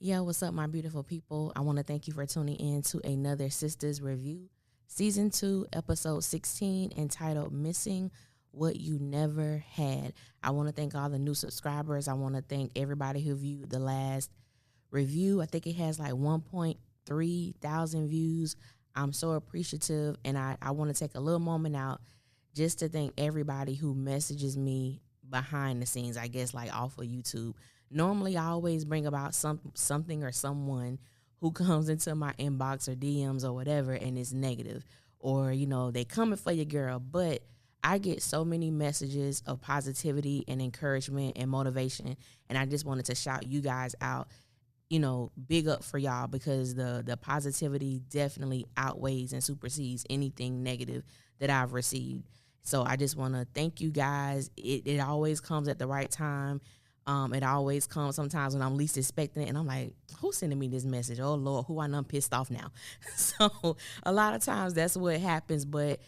Yo, what's up, my beautiful people? I want to thank you for tuning in to another Sistas review, Season 2, Episode 16, entitled Missing What You Never Had. I want to thank all the new subscribers. I want to thank everybody who viewed the last review. I think it has like 1.3 thousand views. I'm so appreciative, and I want to take a little moment out just to thank everybody who messages me behind the scenes, I guess, like off of YouTube. Normally, I always bring about something or someone who comes into my inbox or DMs or whatever, and it's negative. Or, you know, they coming for your girl. But I get so many messages of positivity and encouragement and motivation, and I just wanted to shout you guys out. You know, big up for y'all, because the positivity definitely outweighs and supersedes anything negative that I've received. So I just want to thank you guys. It always comes at the right time. It always comes sometimes when I'm least expecting it, and I'm like, who's sending me this message? Oh, Lord, who I done pissed off now? So a lot of times that's what happens, but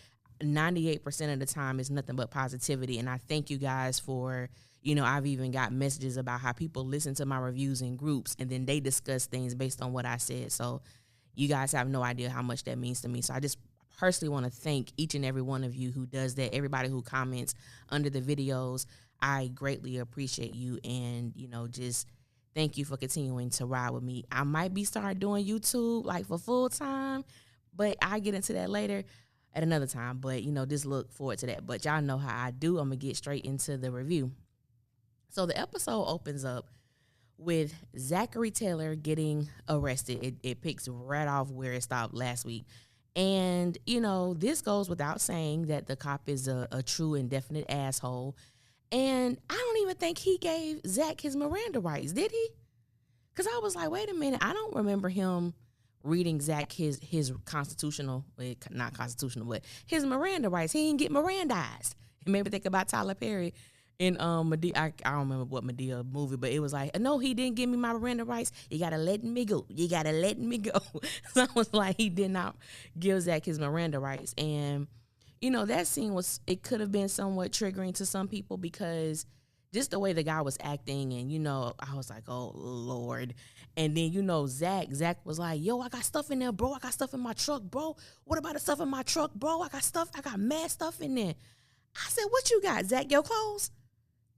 98% of the time it's nothing but positivity, and I thank you guys for, you know, I've even got messages about how people listen to my reviews in groups, and then they discuss things based on what I said. So you guys have no idea how much that means to me. So I just personally want to thank each and every one of you who does that, everybody who comments under the videos. I greatly appreciate you, and, you know, just thank you for continuing to ride with me. I might be starting doing YouTube like for full time, but I'll get into that later at another time. But, you know, just look forward to that. But y'all know how I do. I'm going to get straight into the review. So the episode opens up with Zachary Taylor getting arrested. It picks right off where it stopped last week. And, you know, this goes without saying that the cop is a true and definite asshole. And I don't even think he gave Zack his Miranda rights, did he? Because I was like, wait a minute, I don't remember him reading Zack his constitutional, not constitutional, but his Miranda rights. He didn't get Mirandized. It made me think about Tyler Perry in Medea. I don't remember what Medea movie, but it was like, no, he didn't give me my Miranda rights. You gotta let me go. You gotta let me go. So I was like, he did not give Zack his Miranda rights. And you know, that scene it could have been somewhat triggering to some people, because just the way the guy was acting, and, you know, I was like, oh, Lord. And then, you know, Zack was like, yo, I got stuff in there, bro. I got stuff in my truck, bro. What about the stuff in my truck, bro? I got mad stuff in there. I said, what you got, Zack? Your clothes?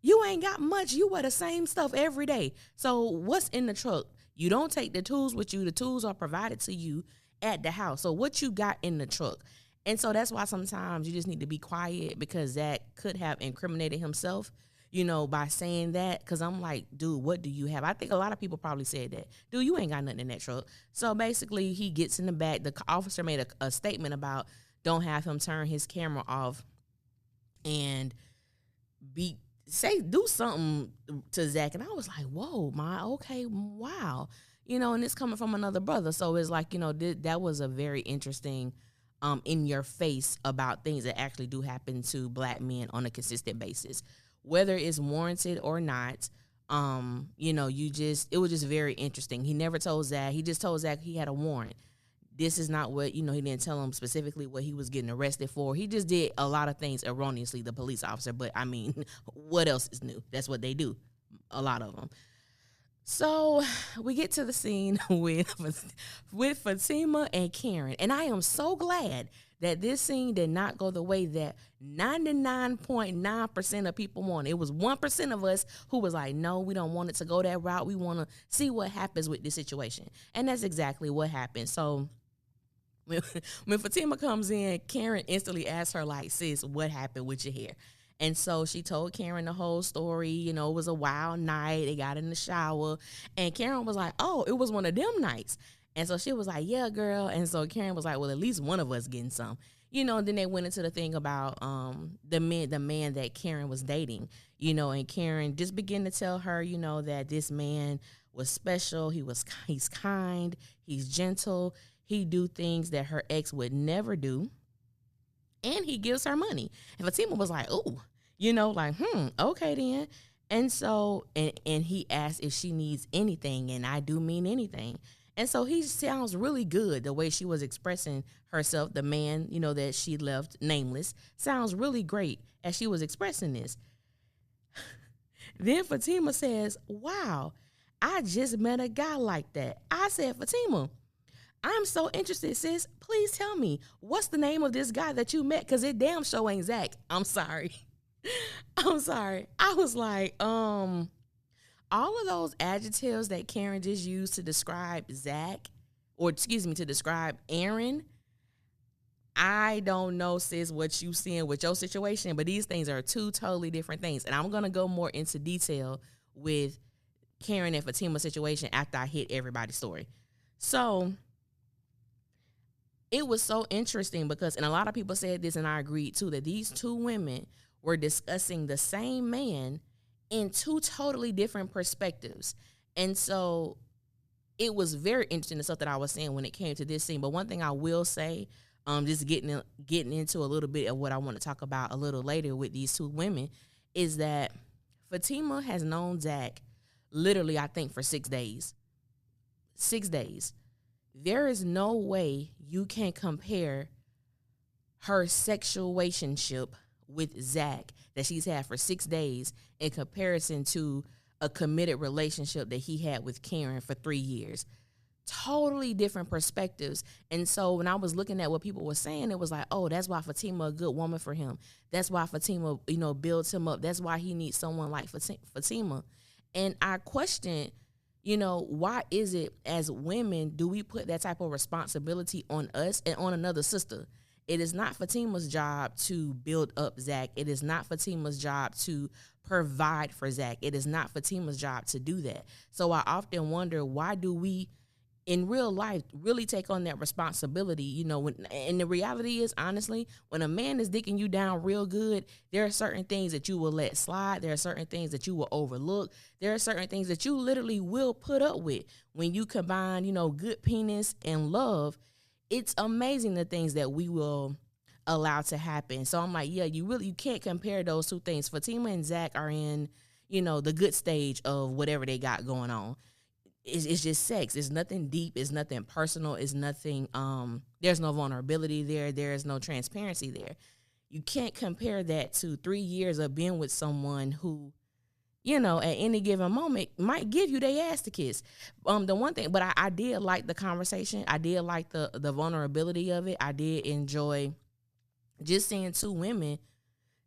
You ain't got much. You wear the same stuff every day. So what's in the truck? You don't take the tools with you. The tools are provided to you at the house. So what you got in the truck? And so that's why sometimes you just need to be quiet, because Zack could have incriminated himself, you know, by saying that. Because I'm like, dude, what do you have? I think a lot of people probably said that. Dude, you ain't got nothing in that truck. So basically he gets in the back. The officer made a statement about don't have him turn his camera off and do something to Zack. And I was like, whoa, okay, wow. You know, and it's coming from another brother. So it's like, you know, that was a very interesting in your face about things that actually do happen to black men on a consistent basis, whether it's warranted or not. You know, it was just very interesting. He never told Zack. He just told Zack he had a warrant. This is not what, you know, he didn't tell him specifically what he was getting arrested for. He just did a lot of things erroneously, the police officer. But I mean, what else is new? That's what they do. A lot of them. So we get to the scene with Fatima and Karen. And I am so glad that this scene did not go the way that 99.9% of people want. It was 1% of us who was like, no, we don't want it to go that route. We want to see what happens with this situation. And that's exactly what happened. So when Fatima comes in, Karen instantly asks her, like, sis, what happened with your hair? And so she told Karen the whole story. You know, it was a wild night. They got in the shower. And Karen was like, oh, it was one of them nights. And so she was like, yeah, girl. And so Karen was like, well, at least one of us getting some. You know, and then they went into the thing about the man that Karen was dating. You know, and Karen just began to tell her, you know, that this man was special. He's kind. He's gentle. He do things that her ex would never do. And he gives her money. And Fatima was like, ooh, you know, like, okay then. And so, and he asked if she needs anything, and I do mean anything. And so he sounds really good, the way she was expressing herself. The man, you know, that she left nameless, sounds really great as she was expressing this. Then Fatima says, wow, I just met a guy like that. I said, Fatima, I'm so interested, sis. Please tell me, what's the name of this guy that you met? Because it damn sure ain't Zack. I'm sorry. I'm sorry. I was like, all of those adjectives that Karen just used to describe Zack, or excuse me, to describe Aaron, I don't know, sis, what you seeing with your situation, but these things are two totally different things. And I'm going to go more into detail with Karen and Fatima's situation after I hit everybody's story. So it was so interesting because, and a lot of people said this and I agreed too, that these two women were discussing the same man in two totally different perspectives. And so it was very interesting, the stuff that I was saying when it came to this scene. But one thing I will say, just getting into a little bit of what I want to talk about a little later with these two women, is that Fatima has known Zack literally, I think, for 6 days. 6 days. There is no way you can compare her sexuationship with Zack that she's had for 6 days in comparison to a committed relationship that he had with Karen for 3 years. Totally different perspectives. And so when I was looking at what people were saying, it was like, oh, that's why Fatima a good woman for him. That's why Fatima, builds him up. That's why he needs someone like Fatima. And I questioned, why is it as women do we put that type of responsibility on us and on another sister? It is not Fatima's job to build up Zack. It is not Fatima's job to provide for Zack. It is not Fatima's job to do that. So I often wonder, why do we in real life really take on that responsibility? And the reality is, honestly, when a man is dicking you down real good, there are certain things that you will let slide. There are certain things that you will overlook. There are certain things that you literally will put up with. When you combine, good penis and love, it's amazing the things that we will allow to happen. So I'm like, yeah, you can't compare those two things. Fatima and Zack are in, the good stage of whatever they got going on. It's just sex. It's nothing deep. It's nothing personal. It's nothing, there's no vulnerability there. There is no transparency there. You can't compare that to 3 years of being with someone who, at any given moment might give you their ass to kiss. The one thing, but I did like the conversation. I did like the vulnerability of it. I did enjoy just seeing two women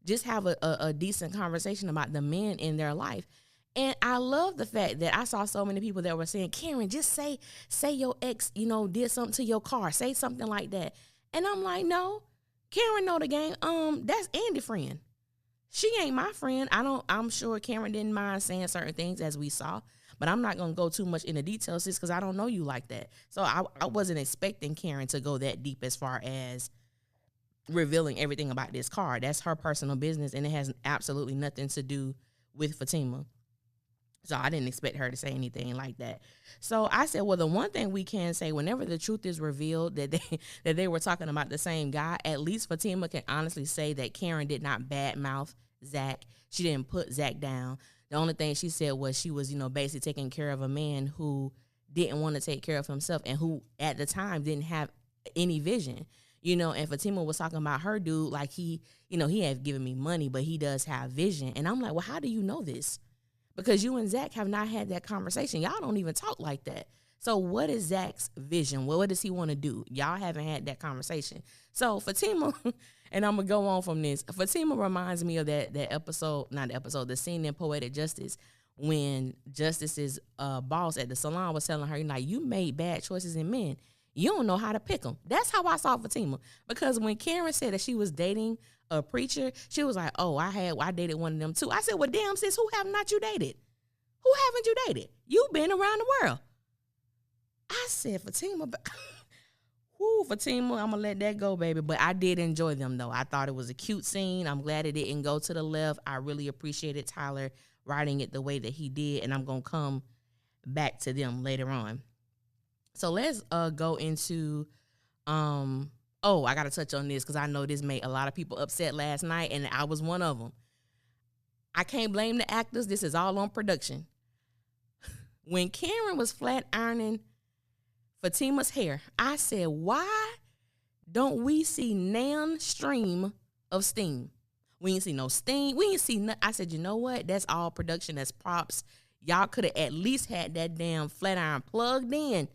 just have a decent conversation about the men in their life. And I love the fact that I saw so many people that were saying, Karen, just say your ex, did something to your car. Say something like that. And I'm like, no, Karen know the game. That's Andy's friend. She ain't my friend. I'm sure Karen didn't mind saying certain things as we saw, but I'm not going to go too much into details because I don't know you like that. So I wasn't expecting Karen to go that deep as far as revealing everything about this car. That's her personal business, and it has absolutely nothing to do with Fatima. So I didn't expect her to say anything like that. So I said, well, the one thing we can say, whenever the truth is revealed that they were talking about the same guy, at least Fatima can honestly say that Karen did not badmouth Zack. She didn't put Zack down. The only thing she said was she was, basically taking care of a man who didn't want to take care of himself and who at the time didn't have any vision. And Fatima was talking about her dude like he had given me money, but he does have vision. And I'm like, well, how do you know this? Because you and Zack have not had that conversation. Y'all don't even talk like that. So what is Zack's vision? What does he want to do? Y'all haven't had that conversation. So Fatima, and I'm going to go on from this. Fatima reminds me of the scene in Poetic Justice when Justice's boss at the salon was telling her, you made bad choices in men. You don't know how to pick them. That's how I saw Fatima. Because when Karen said that she was dating a preacher, she was like, oh, I dated one of them too. I said, well, damn, sis, who have not you dated? Who haven't you dated? You've been around the world. I said, Fatima, Fatima, I'm going to let that go, baby. But I did enjoy them, though. I thought it was a cute scene. I'm glad it didn't go to the left. I really appreciated Tyler writing it the way that he did, and I'm going to come back to them later on. So let's go into, I got to touch on this because I know this made a lot of people upset last night, and I was one of them. I can't blame the actors. This is all on production. When Karen was flat ironing Fatima's hair, I said, why don't we see nan stream of steam? We ain't see no steam. We ain't see nothing. I said, you know what? That's all production. That's props. Y'all could have at least had that damn flat iron plugged in.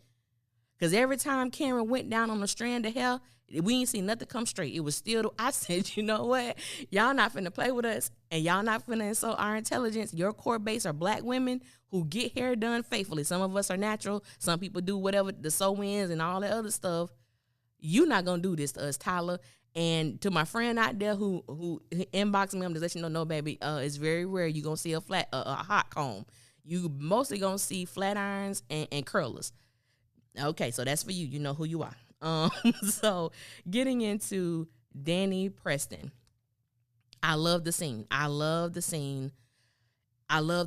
Because every time Karen went down on a strand of hair, we ain't seen nothing come straight. It was still, I said, you know what? Y'all not finna play with us, and y'all not finna insult our intelligence. Your core base are black women who get hair done faithfully. Some of us are natural. Some people do whatever, the sew-ins and all that other stuff. You not gonna do this to us, Tyler. And to my friend out there who inboxed me, I'm just letting you know, no, baby, it's very rare you gonna see a hot comb. You mostly gonna see flat irons and curlers. Okay, so that's for you. You know who you are. So getting into Danny Preston. I love the scene. I love the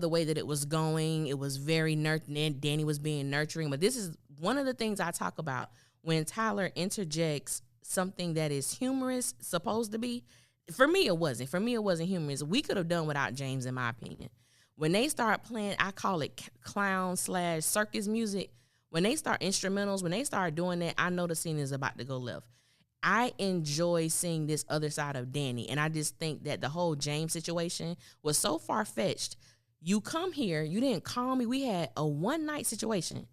way that it was going. It was very nurturing. Danny was being nurturing. But this is one of the things I talk about when Tyler interjects something that is humorous, supposed to be. For me, it wasn't. For me, it wasn't humorous. We could have done without James, in my opinion. When they start playing, I call it clown/circus music. When they start instrumentals, when they start doing that, I know the scene is about to go left. I enjoy seeing this other side of Danny, and I just think that the whole James situation was so far-fetched. You come here, you didn't call me. We had a one-night situation.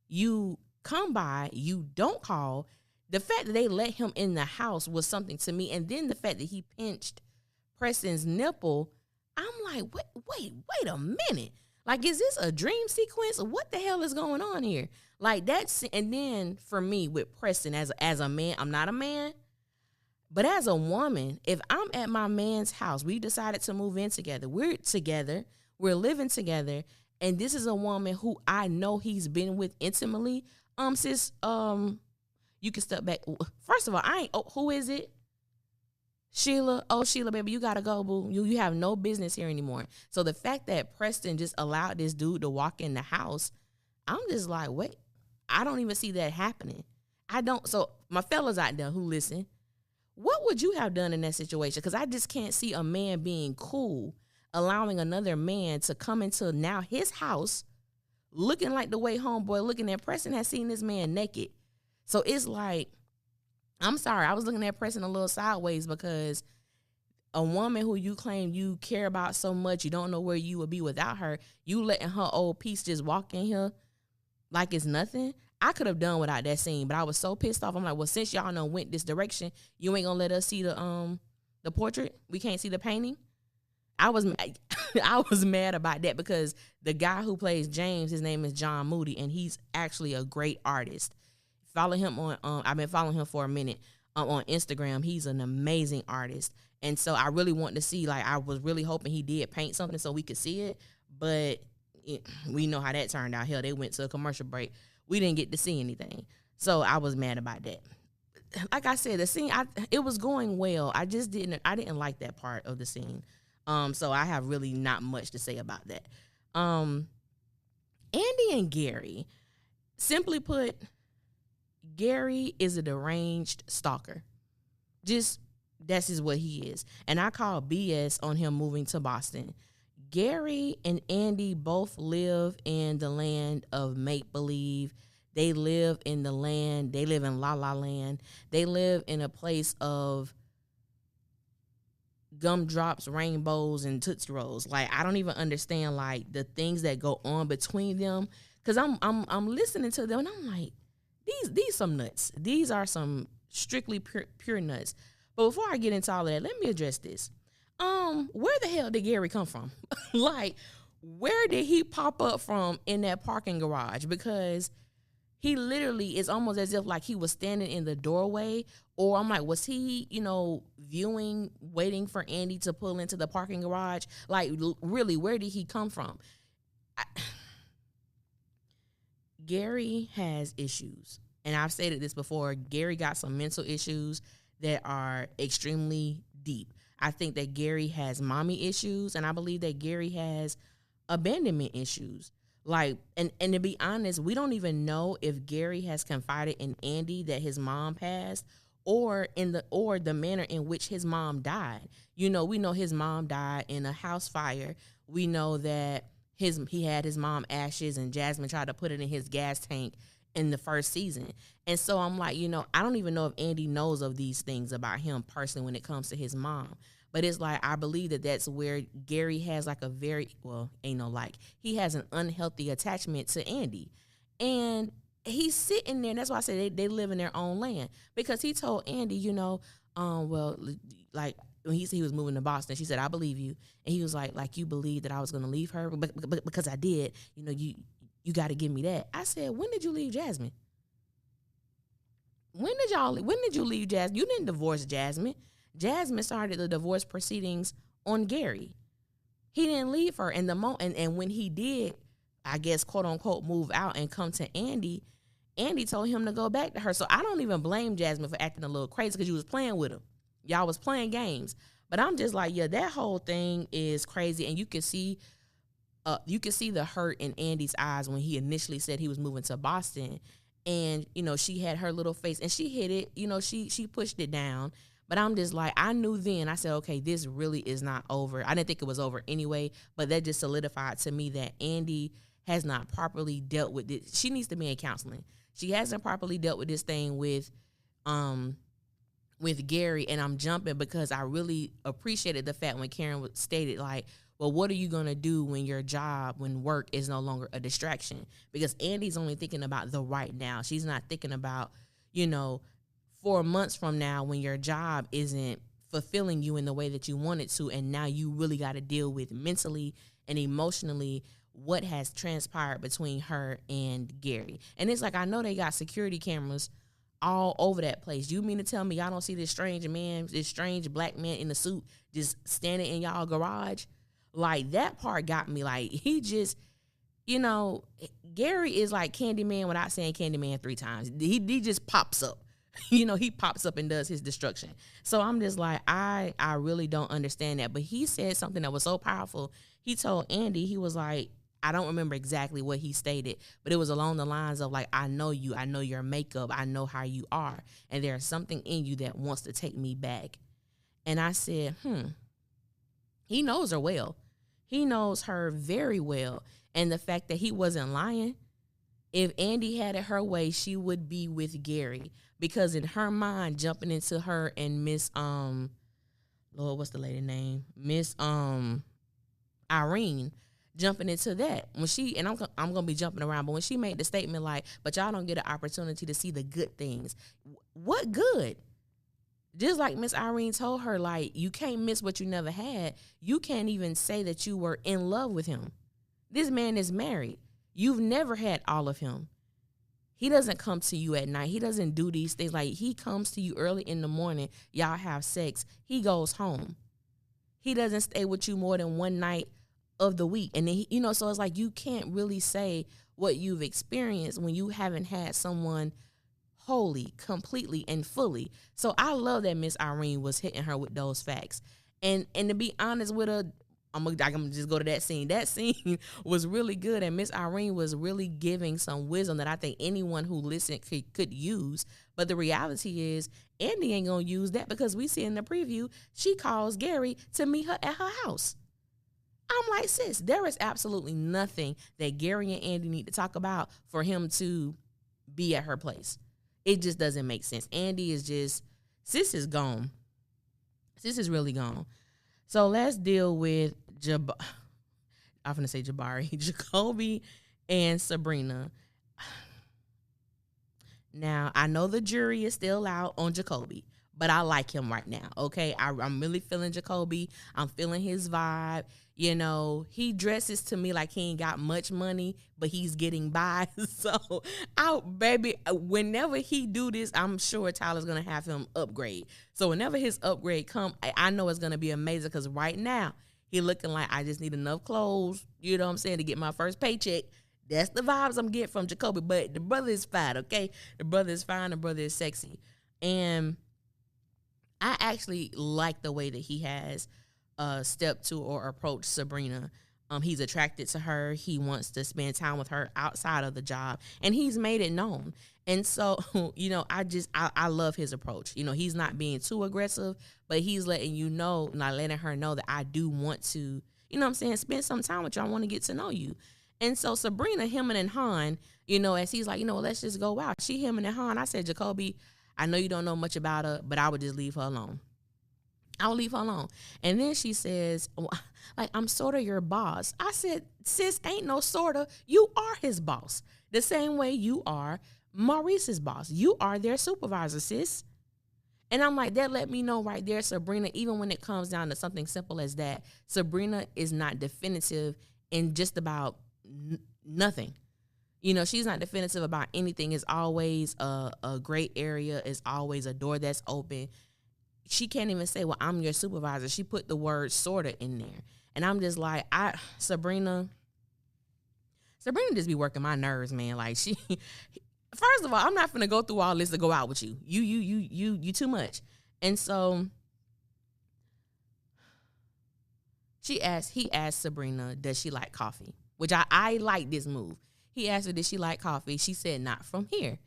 You come by, you don't call. The fact that they let him in the house was something to me, and then the fact that he pinched Preston's nipple, I'm like, wait a minute. Like, is this a dream sequence? Or what the hell is going on here? Like, that's, and then for me with Preston, as a man, I'm not a man, but as a woman, if I'm at my man's house, we decided to move in together, we're living together, and this is a woman who I know he's been with intimately, sis, you can step back. First of all, who is it? Sheila, Sheila, baby, you gotta go, boo. You have no business here anymore. So the fact that Preston just allowed this dude to walk in the house, I'm just like, wait, I don't even see that happening. I don't. So my fellas out there who listen, what would you have done in that situation? Because I just can't see a man being cool, allowing another man to come into now his house, looking like the way homeboy looking at Preston has seen this man naked. So it's like, I'm sorry, I was looking at Preston a little sideways because a woman who you claim you care about so much, you don't know where you would be without her, you letting her old piece just walk in here like it's nothing. I could have done without that scene, but I was so pissed off. I'm like, well, since y'all done went this direction, you ain't gonna let us see the portrait? We can't see the painting? I was mad about that because the guy who plays James, his name is John Moody, and he's actually a great artist. Follow him on, I've been following him for a minute on Instagram. He's an amazing artist. And so I really want to see, like, I was really hoping he did paint something so we could see it. But we know how that turned out. Hell, they went to a commercial break. We didn't get to see anything. So I was mad about that. Like I said, the scene, it was going well. I didn't like that part of the scene. So I have really not much to say about that. Andy and Gary, simply put, Gary is a deranged stalker. That's just what he is. And I call BS on him moving to Boston. Gary and Andy both live in the land of make-believe. They live in La La Land. They live in a place of gumdrops, rainbows, and Tootsie Rolls. Like, I don't even understand, like, the things that go on between them. Because I'm listening to them, and I'm like, These some nuts. These are some strictly pure nuts. But before I get into all of that, let me address this. Where the hell did Gary come from? Like, where did he pop up from in that parking garage? Because he literally is almost as if like he was standing in the doorway, or I'm like, was he, waiting for Andy to pull into the parking garage? Like, really, where did he come from? Gary has issues, and I've stated this before. Gary got some mental issues that are extremely deep. I think that Gary has mommy issues, and I believe that Gary has abandonment issues. Like, and to be honest, we don't even know if Gary has confided in Andy that his mom passed, or the manner in which his mom died. We know his mom died in a house fire. We know that he had his mom ashes, and Jasmine tried to put it in his gas tank in the first season. And so I'm like, I don't even know if Andy knows of these things about him personally when it comes to his mom. But it's like, I believe that that's where Gary has like a very, well, ain't no like, he has an unhealthy attachment to Andy. And he's sitting there, and that's why I said they live in their own land. Because he told Andy, well, like, when he was moving to Boston, she said, I believe you. And he was like you believe that I was going to leave her? But because I did, you got to give me that. I said, when did you leave Jasmine? When did you leave Jasmine? You didn't divorce Jasmine. Jasmine started the divorce proceedings on Gary. He didn't leave her. And and when he did, I guess, quote unquote, move out and come to Andy, Andy told him to go back to her. So I don't even blame Jasmine for acting a little crazy, because you was playing with him. Y'all was playing games. But I'm just like, yeah, that whole thing is crazy. And you can see the hurt in Andy's eyes when he initially said he was moving to Boston. And, she had her little face and she hit it, she pushed it down. But I'm just like, I knew then, I said, okay, this really is not over. I didn't think it was over anyway, but that just solidified to me that Andy has not properly dealt with it. She needs to be in counseling. She hasn't properly dealt with this thing with Gary. And I'm jumping because I really appreciated the fact when Karen stated, like, well, what are you going to do when work is no longer a distraction? Because Andy's only thinking about the right now. She's not thinking about, 4 months from now when your job isn't fulfilling you in the way that you want it to. And now you really got to deal with mentally and emotionally what has transpired between her and Gary. And it's like, I know they got security cameras all over that place. You mean to tell me y'all don't see this strange black man in the suit just standing in y'all garage? Like, that part got me. Like, he just, Gary is like Candyman without saying Candyman 3 times. He just pops up. He pops up and does his destruction. So I'm just like, I really don't understand that. But he said something that was so powerful. He told Andy, he was like, I don't remember exactly what he stated, but it was along the lines of like, I know you, I know your makeup, I know how you are, and there's something in you that wants to take me back. And I said, he knows her well. He knows her very well. And the fact that he wasn't lying, if Andy had it her way, she would be with Gary. Because in her mind, jumping into her and Miss, Lord, what's the lady name? Miss Irene, jumping into that. When she, and I'm going to be jumping around, but when she made the statement like, but y'all don't get an opportunity to see the good things. What good? Just like Miss Irene told her, like, you can't miss what you never had. You can't even say that you were in love with him. This man is married. You've never had all of him. He doesn't come to you at night. He doesn't do these things. Like, he comes to you early in the morning. Y'all have sex. He goes home. He doesn't stay with you more than one night of the week. And then, so it's like, you can't really say what you've experienced when you haven't had someone wholly, completely, and fully. So I love that Miss Irene was hitting her with those facts. And to be honest with her, I'm gonna just go to that scene. That scene was really good, and Miss Irene was really giving some wisdom that I think anyone who listened could use. But the reality is, Andy ain't gonna use that, because we see in the preview, she calls Gary to meet her at her house. I'm like, sis, there is absolutely nothing that Gary and Andy need to talk about for him to be at her place. It just doesn't make sense. Andy is just, sis is gone. Sis is really gone. So let's deal with I'm going to say Jabari, Jacobe and Sabrina. Now, I know the jury is still out on Jacobe, but I like him right now, okay? I'm really feeling Jacobe. I'm feeling his vibe. He dresses to me like he ain't got much money, but he's getting by. So, baby, whenever he do this, I'm sure Tyler's going to have him upgrade. So whenever his upgrade come, I know it's going to be amazing, because right now, he looking like, I just need enough clothes, you know what I'm saying, to get my first paycheck. That's the vibes I'm getting from Jacobe. But the brother is fine, okay? The brother is fine. The brother is sexy. And I actually like the way that he has stepped to or approached Sabrina. He's attracted to her. He wants to spend time with her outside of the job, and he's made it known. And so, I love his approach. He's not being too aggressive, but he's letting letting her know that I do want to, spend some time with you. I want to get to know you. And so Sabrina, hemming and hawing, as he's like, let's just go out. She hemming and hawing. I said, Jacobe, I know you don't know much about her, but I would just leave her alone. I'll leave her alone. And then she says, like, I'm sort of your boss. I said, sis, ain't no sort of. You are his boss. The same way you are Maurice's boss. You are their supervisor, sis. And I'm like, that let me know right there, Sabrina, even when it comes down to something simple as that, Sabrina is not definitive in just about nothing. You know, she's not definitive about anything. It's always a gray area. It's always a door that's open. She can't even say, well, I'm your supervisor. She put the word sorta in there. And I'm just like, Sabrina just be working my nerves, man. Like, first of all, I'm not finna go through all this to go out with you. You too much. And so he asked Sabrina, does she like coffee? Which I like this move. He asked her, did she like coffee? She said, not from here.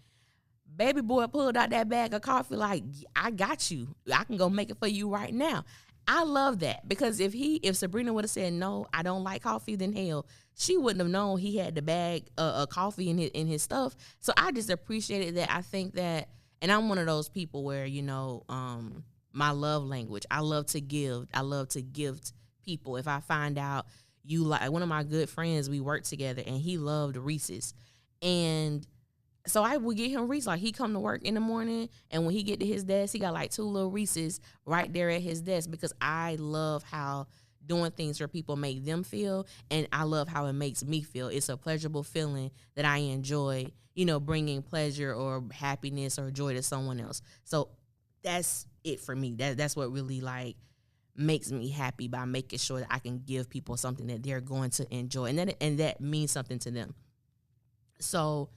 Baby boy pulled out that bag of coffee like, I got you. I can go make it for you right now. I love that, because if Sabrina would have said, no, I don't like coffee, then hell, she wouldn't have known he had the bag of coffee in his stuff. So I just appreciated that. I think that, and I'm one of those people where, you know, my love language, I love to give. I love to gift people. If I find out you like, one of my good friends, we worked together and he loved Reese's. And so I would get him Reese's. Like, he come to work in the morning, and when he get to his desk, he got like 2 little Reese's right there at his desk, because I love how doing things for people make them feel, and I love how it makes me feel. It's a pleasurable feeling that I enjoy, you know, bringing pleasure or happiness or joy to someone else. So that's it for me. That's what really, like, makes me happy, by making sure that I can give people something that they're going to enjoy, and that means something to them. So,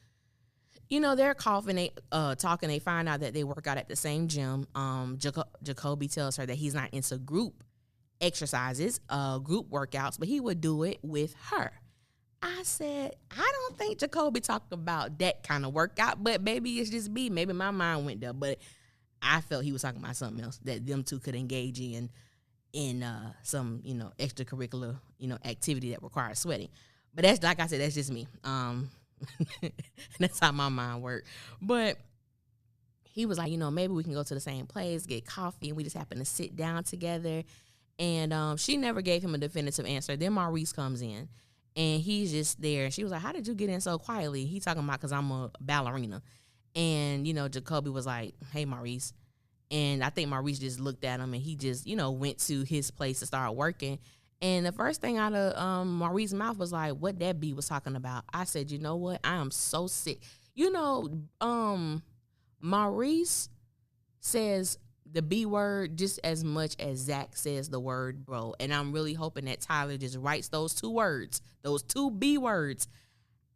you know, they're talking, they find out that they work out at the same gym. Jacobe tells her that he's not into group exercises, group workouts, but he would do it with her. I said, I don't think Jacobe talked about that kind of workout, but maybe it's just me. Maybe my mind went there, but I felt he was talking about something else that them two could engage in some, you know, extracurricular, you know, activity that requires sweating. But that's, like I said, that's just me. That's how my mind worked. But he was like, you know, maybe we can go to the same place, get coffee, and we just happen to sit down together. And she never gave him a definitive answer. Then Maurice comes in, and he's just there. And she was like, how did you get in so quietly? He talking about, because I'm a ballerina. And, you know, Jacobe was like, hey, Maurice. And I think Maurice just looked at him, and he just, you know, went to his place to start working. And the first thing out of Maurice's mouth was like, what that B was talking about. I said, you know what? I am so sick. You know, Maurice says the B word just as much as Zack says the word bro. And I'm really hoping that Tyler just writes those 2 words, those 2 B words,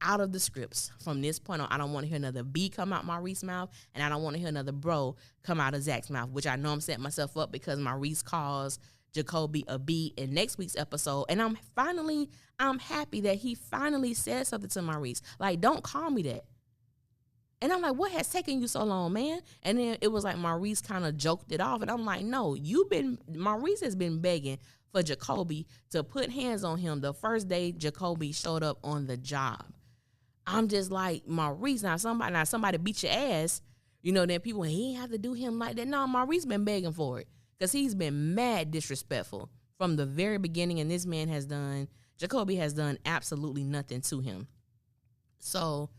out of the scripts. From this point on, I don't want to hear another B come out Maurice's mouth, and I don't want to hear another bro come out of Zack's mouth, which I know I'm setting myself up, because Maurice calls Jacobe a B in next week's episode. And I'm happy that he finally said something to Maurice. Like, don't call me that. And I'm like, what has taken you so long, man? And then it was like Maurice kind of joked it off. And I'm like, no, Maurice has been begging for Jacobe to put hands on him the first day Jacobe showed up on the job. I'm just like, Maurice, now somebody beat your ass, you know, then people, he ain't have to do him like that. No, Maurice been begging for it, because he's been mad disrespectful from the very beginning, and this man Jacobe has done absolutely nothing to him. So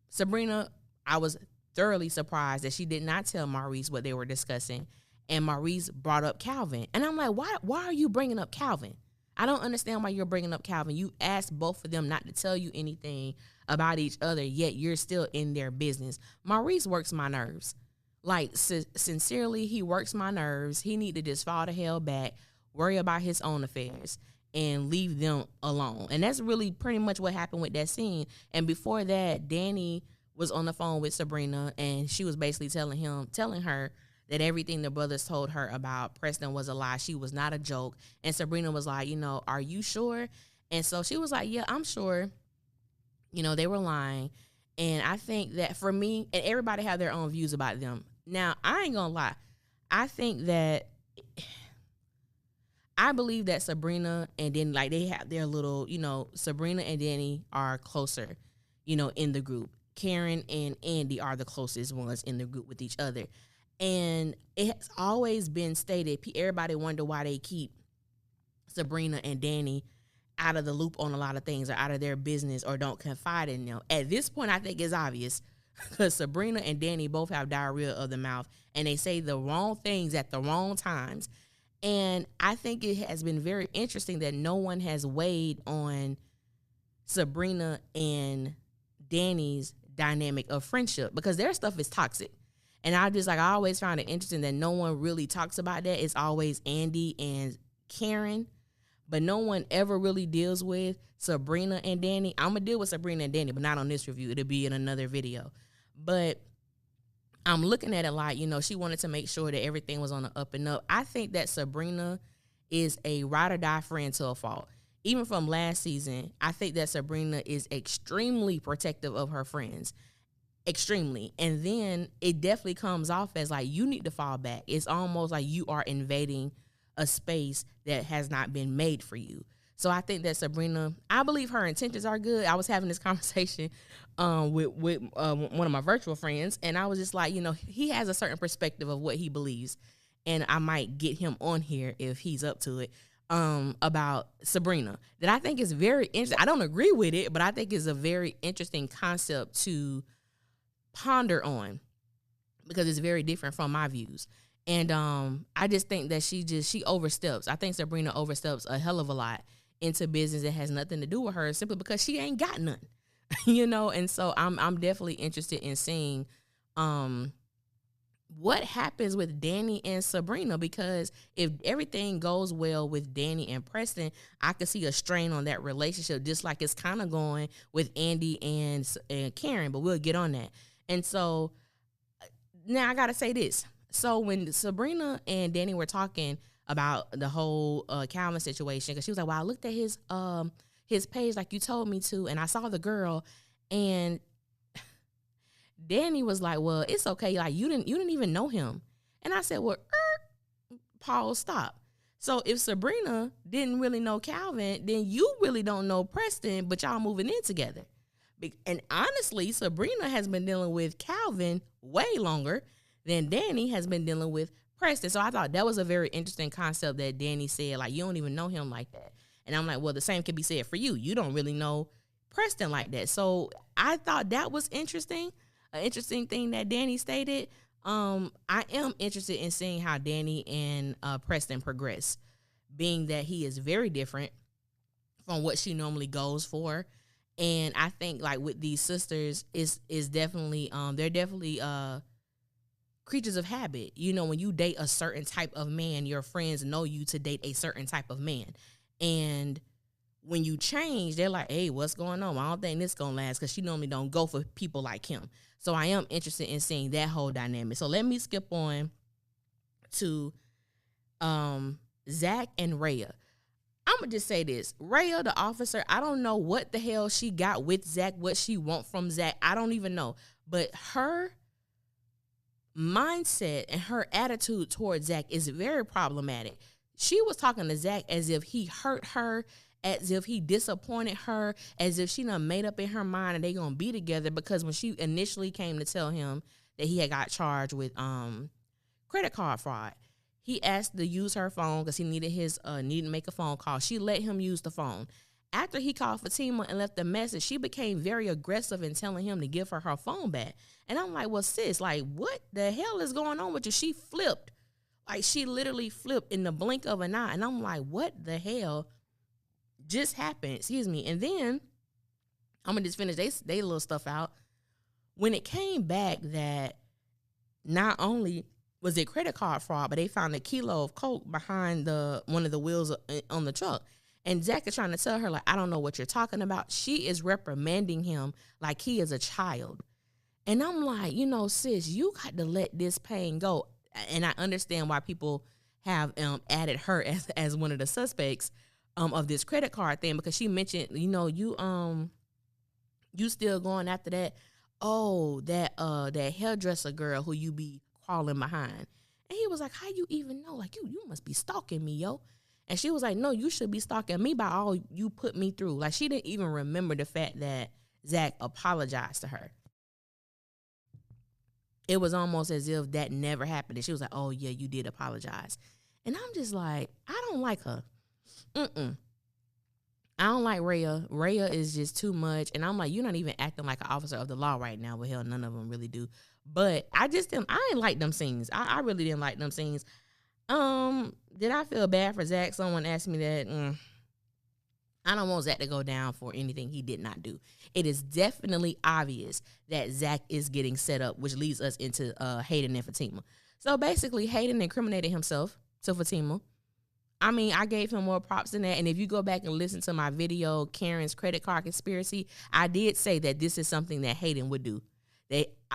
Sabrina, I was thoroughly surprised that she did not tell Maurice what they were discussing, and Maurice brought up Calvin. And I'm like, why are you bringing up Calvin? I don't understand why you're bringing up Calvin. You asked both of them not to tell you anything about each other, yet you're still in their business. Maurice works my nerves. Like, sincerely, he works my nerves. He need to just fall the hell back, worry about his own affairs, and leave them alone. And that's really pretty much what happened with that scene. And before that, Danny was on the phone with Sabrina, and she was basically telling her that everything the brothers told her about Preston was a lie. She was not a joke. And Sabrina was like, you know, are you sure? And so she was like, yeah, I'm sure. You know, they were lying. And I think that for me, and everybody have their own views about them. Now, I ain't gonna lie. I believe that Sabrina and Danny, like, they have their little, you know, Sabrina and Danny are closer, you know, in the group. Karen and Andy are the closest ones in the group with each other. And it has always been stated, everybody wonder why they keep Sabrina and Danny out of the loop on a lot of things or out of their business or don't confide in them. At this point, I think it's obvious because Sabrina and Danny both have diarrhea of the mouth and they say the wrong things at the wrong times. And I think it has been very interesting that no one has weighed on Sabrina and Danny's dynamic of friendship because their stuff is toxic. And I always found it interesting that no one really talks about that. It's always Andy and Karen, but no one ever really deals with Sabrina and Danny. I'm going to deal with Sabrina and Danny, but not on this review. It'll be in another video. But I'm looking at it like, she wanted to make sure that everything was on the up and up. I think that Sabrina is a ride or die friend to a fault. Even from last season, I think that Sabrina is extremely protective of her friends. Extremely. And then it definitely comes off as like, you need to fall back. It's almost like you are invading a space that has not been made for you. So I think that Sabrina, I believe her intentions are good. I was having this conversation with one of my virtual friends, and I was just like, he has a certain perspective of what he believes, and I might get him on here if he's up to it, about Sabrina, that I think is very interesting. I don't agree with it, but I think it's a very interesting concept to ponder on because it's very different from my views. And I just think that she oversteps. I think Sabrina oversteps a hell of a lot into business that has nothing to do with her simply because she ain't got none, And so I'm definitely interested in seeing what happens with Danny and Sabrina, because if everything goes well with Danny and Preston, I could see a strain on that relationship, just like it's kind of going with Andy and Karen, but we'll get on that. And so now I got to say this. So when Sabrina and Danny were talking about the whole Calvin situation, because she was like, well, I looked at his page like you told me to, and I saw the girl, and Danny was like, well, it's okay. Like, you didn't even know him. And I said, well, Paul, stop. So if Sabrina didn't really know Calvin, then you really don't know Preston, but y'all moving in together. And honestly, Sabrina has been dealing with Calvin way longer than Danny has been dealing with Preston. So I thought that was a very interesting concept that Danny said, like, you don't even know him like that. And I'm like, well, the same can be said for you. You don't really know Preston like that. So I thought that was interesting. An interesting thing that Danny stated. I am interested in seeing how Danny and Preston progress, being that he is very different from what she normally goes for. And I think like with these sisters is definitely they're definitely creatures of habit. When you date a certain type of man, your friends know you to date a certain type of man. And when you change, they're like, hey, what's going on? I don't think this gonna last, because she normally don't go for people like him. So I am interested in seeing that whole dynamic. So let me skip on to Zack and Rhea. I'm going to just say this. Rhea, the officer, I don't know what the hell she got with Zack, what she want from Zack. I don't even know. But her mindset and her attitude towards Zack is very problematic. She was talking to Zack as if he hurt her, as if he disappointed her, as if she done made up in her mind and they gonna be together, because when she initially came to tell him that he had got charged with credit card fraud, he asked to use her phone because he needed to make a phone call. She let him use the phone. After he called Fatima and left a message, she became very aggressive in telling him to give her phone back. And I'm like, well, sis, like, what the hell is going on with you? She flipped. Like, she literally flipped in the blink of an eye. And I'm like, what the hell just happened? Excuse me. And then I'm going to just finish they little stuff out. When it came back that not only was it credit card fraud, but they found a kilo of coke behind one of the wheels on the truck. And Zack is trying to tell her, like, I don't know what you're talking about. She is reprimanding him like he is a child. And I'm like, sis, you got to let this pain go. And I understand why people have added her as one of the suspects of this credit card thing, because she mentioned, you still going after that. Oh, that hairdresser girl who you be crawling behind. And he was like, how you even know? Like, you must be stalking me, yo. And she was like, no, you should be stalking me by all you put me through. Like, she didn't even remember the fact that Zack apologized to her. it was almost as if that never happened. And she was like, oh, yeah, you did apologize. And I'm just like, I don't like her. I don't like Rhea. Rhea is just too much. And I'm like, you're not even acting like an officer of the law right now. Well, hell, none of them really do. But I didn't like them scenes. I really didn't like them scenes. Did I feel bad for Zack? Someone asked me that. I don't want Zack to go down for anything he did not do. It is definitely obvious that Zack is getting set up, which leads us into Hayden and Fatima. So basically, Hayden incriminated himself to Fatima. I mean, I gave him more props than that. And if you go back and listen to my video, Karen's credit card conspiracy, I did say that this is something that Hayden would do.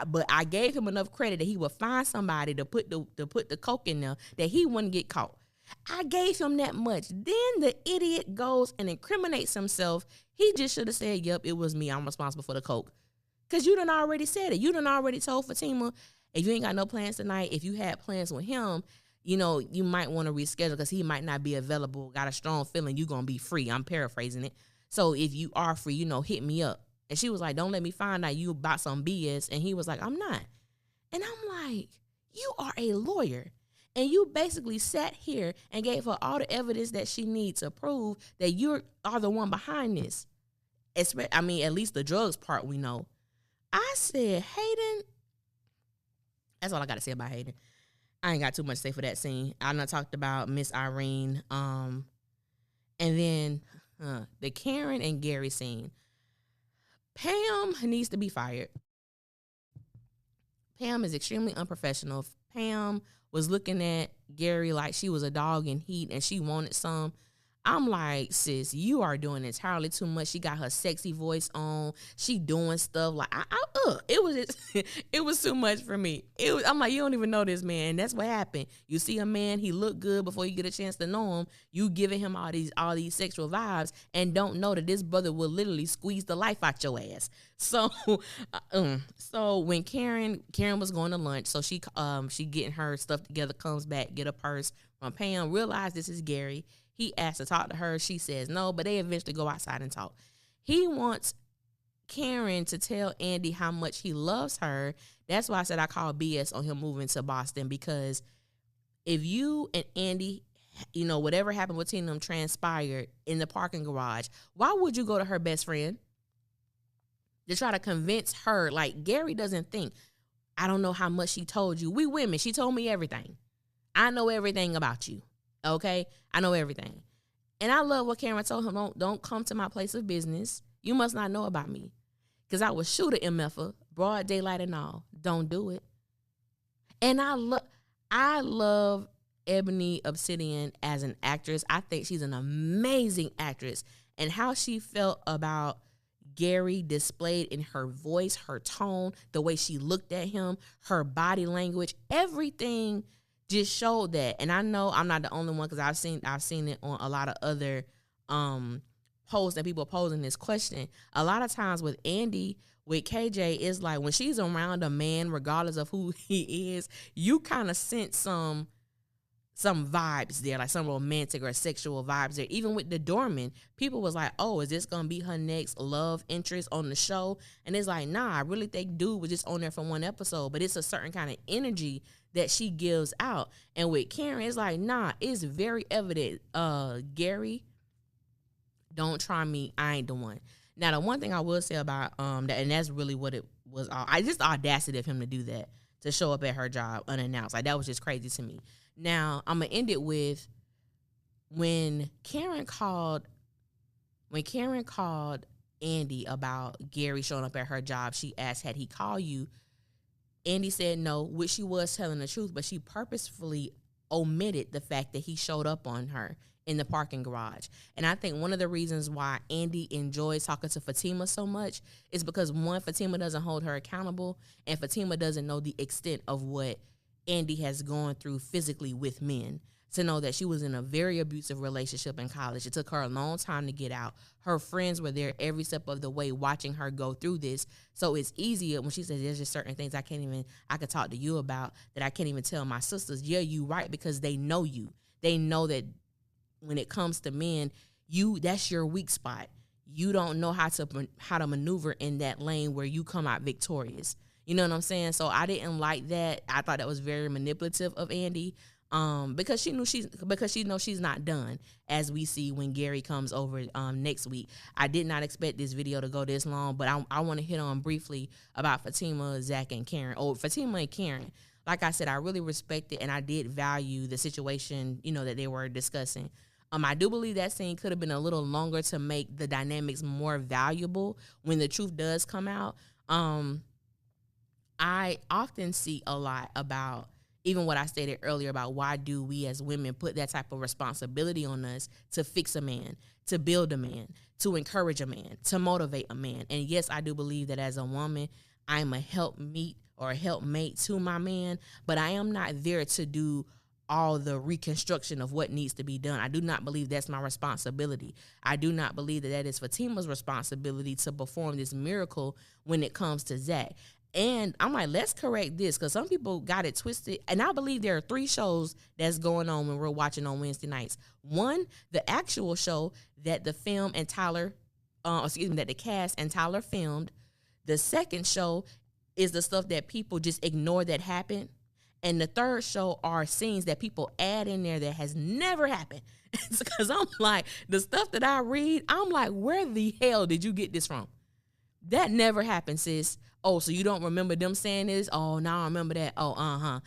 But I gave him enough credit that he would find somebody to put the coke in there that he wouldn't get caught. I gave him that much. Then the idiot goes and incriminates himself. He just should have said, yep, it was me. I'm responsible for the coke. Because you done already said it. You done already told Fatima, if you ain't got no plans tonight, if you had plans with him, you know, you might want to reschedule because he might not be available. Got a strong feeling you going to be free. I'm paraphrasing it. So if you are free, you know, hit me up. And she was like, don't let me find out you about some BS. And he was like, I'm not. And I'm like, you are a lawyer. And you basically sat here and gave her all the evidence that she needs to prove that you are the one behind this. I mean, at least the drugs part we know. I said, Hayden, that's all I got to say about Hayden. I ain't got too much to say for that scene. I done talked about Miss Irene. And then the Karen and Gary scene. Pam needs to be fired. Pam is extremely unprofessional. Pam was looking at Gary like she was a dog in heat and she wanted some. I'm like, sis, you are doing entirely too much. She got her sexy voice on. She doing stuff like, it was just, it was too much for me. I'm like, you don't even know this man. That's what happened. You see a man, he look good before you get a chance to know him. You giving him all these sexual vibes and don't know that this brother will literally squeeze the life out your ass. So, so when Karen was going to lunch, so she getting her stuff together, comes back, get a purse from Pam, realize this is Gary. He asked to talk to her. She says no, but they eventually go outside and talk. He wants Karen to tell Andy how much he loves her. That's why I said I call BS on him moving to Boston, because if you and Andy, you know, whatever happened between them transpired in the parking garage, why would you go to her best friend to try to convince her? Like, Gary doesn't think, I don't know how much she told you. We women, she told me everything. I know everything about you. Okay, I know everything. And I love what Karen told him. Don't come to my place of business. You must not know about me. Because I will shoot an MFer, broad daylight and all. Don't do it. And I love Ebony Obsidian as an actress. I think she's an amazing actress. And how she felt about Gary displayed in her voice, her tone, the way she looked at him, her body language, everything just showed that. And I know I'm not the only one, because I've seen it on a lot of other posts that people posing this question. A lot of times with Andy, with KJ, it's like when she's around a man, regardless of who he is, you kind of sense some vibes there, like some romantic or sexual vibes there. Even with the doorman, people was like, oh, is this gonna be her next love interest on the show? And it's like, nah, I really think dude was just on there for one episode, but it's a certain kind of energy that she gives out. And with Karen, it's like, nah, it's very evident. Gary, don't try me. I ain't the one. Now, the one thing I will say about that, and that's really what it was. I just audacity of him to do that, to show up at her job unannounced. Like, that was just crazy to me. Now, I'm gonna end it with when Karen called Andy about Gary showing up at her job. She asked, had he called you? Andy said no, which she was telling the truth, but she purposefully omitted the fact that he showed up on her in the parking garage. And I think one of the reasons why Andy enjoys talking to Fatima so much is because, one, Fatima doesn't hold her accountable, and Fatima doesn't know the extent of what Andy has gone through physically with men, to know that she was in a very abusive relationship in college. It took her a long time to get out. Her friends were there every step of the way watching her go through this. So it's easier when she says there's just certain things I could talk to you about that I can't even tell my sisters. Yeah, you right, because they know you. They know that when it comes to men, that's your weak spot. You don't know how to maneuver in that lane where you come out victorious. You know what I'm saying? So I didn't like that. I thought that was very manipulative of Andy. Because she knows she's not done, as we see when Gary comes over next week. I did not expect this video to go this long, but I want to hit on briefly about Fatima, Zack, and Karen. Fatima and Karen. Like I said, I really respected and I did value the situation, that they were discussing. I do believe that scene could have been a little longer to make the dynamics more valuable when the truth does come out. I often see a lot about even what I stated earlier about why do we as women put that type of responsibility on us to fix a man, to build a man, to encourage a man, to motivate a man. And yes, I do believe that as a woman, I'm a helpmeet or a helpmate to my man, but I am not there to do all the reconstruction of what needs to be done. I do not believe that's my responsibility. I do not believe that is Fatima's responsibility to perform this miracle when it comes to Zack. And I'm like, let's correct this, because some people got it twisted. And I believe there are 3 shows that's going on when we're watching on Wednesday nights. One, the actual show that the cast and Tyler filmed. The second show is the stuff that people just ignore that happened. And the third show are scenes that people add in there that has never happened. Because I'm like, the stuff that I read, I'm like, where the hell did you get this from? That never happened, sis. Oh, so you don't remember them saying this? Oh, now I remember that. Oh,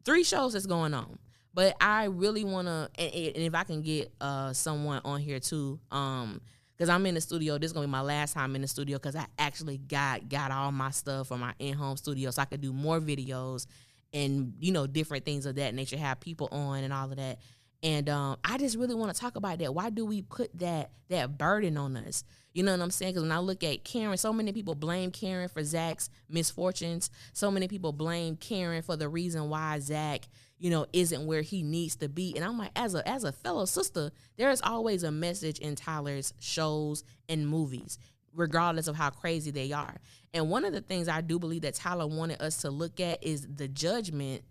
3 shows that's going on. But I really want to, and if I can get someone on here too, because I'm in the studio. This is going to be my last time in the studio because I actually got all my stuff from my in-home studio so I could do more videos and, different things of that nature, have people on and all of that. And I just really want to talk about that. Why do we put that burden on us? You know what I'm saying? Because when I look at Karen, so many people blame Karen for Zack's misfortunes. So many people blame Karen for the reason why Zack, isn't where he needs to be. And I'm like, as a fellow sister, there is always a message in Tyler's shows and movies, regardless of how crazy they are. And one of the things I do believe that Tyler wanted us to look at is the judgment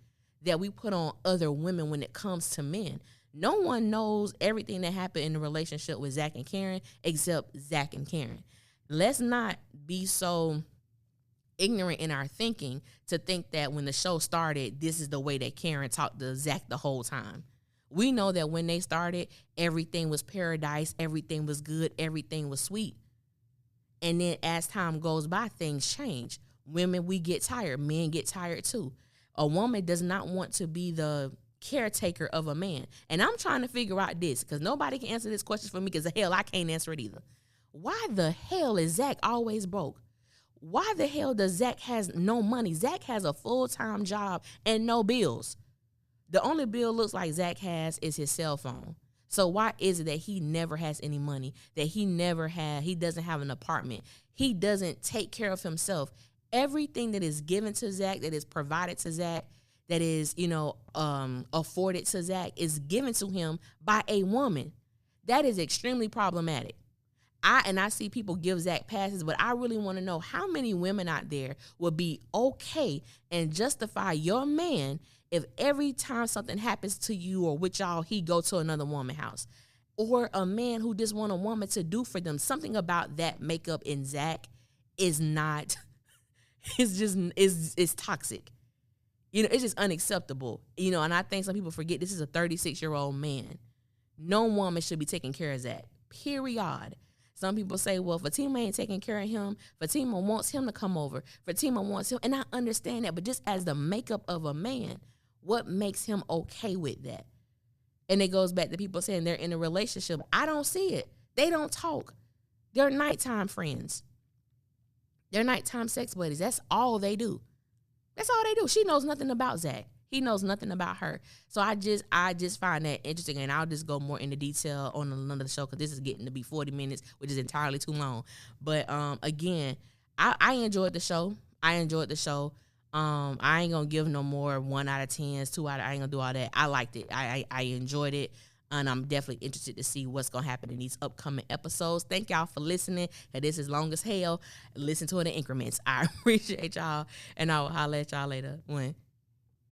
that we put on other women when it comes to men. No one knows everything that happened in the relationship with Zack and Karen except Zack and Karen. Let's not be so ignorant in our thinking to think that when the show started, this is the way that Karen talked to Zack the whole time. We know that when they started, everything was paradise, everything was good, everything was sweet. And then as time goes by, things change. Women, we get tired. Men get tired too. A woman does not want to be the caretaker of a man. And I'm trying to figure out this because nobody can answer this question for me because hell, I can't answer it either. Why the hell is Zack always broke? Why the hell does Zack has no money? Zack has a full-time job and no bills. The only bill looks like Zack has is his cell phone. So why is it that he never has any money, that he doesn't have an apartment? He doesn't take care of himself. Everything that is given to Zack, that is provided to Zack, that is, afforded to Zack is given to him by a woman. That is extremely problematic. I see people give Zack passes, but I really want to know how many women out there would be okay and justify your man if every time something happens to you or with y'all, he go to another woman's house. Or a man who just want a woman to do for them. Something about that makeup in Zack is not, it's toxic. It's just unacceptable. And I think some people forget this is a 36-year-old man. No woman should be taking care of Zack, period. Some people say, well, Fatima ain't taking care of him. Fatima wants him to come over. Fatima wants him. And I understand that. But just as the makeup of a man, what makes him okay with that? And it goes back to people saying they're in a relationship. I don't see it. They don't talk. They're nighttime friends. They're nighttime sex buddies. That's all they do. That's all they do. She knows nothing about Zack. He knows nothing about her. So I just find that interesting, and I'll just go more into detail on another show because this is getting to be 40 minutes, which is entirely too long. But again, I enjoyed the show. I ain't gonna give no more 1 out of 10s, 2 out of, I ain't gonna do all that. I liked it. I enjoyed it. And I'm definitely interested to see what's going to happen in these upcoming episodes. Thank y'all for listening. This is long as hell. Listen to it in increments. I appreciate y'all. And I will holler at y'all later. One.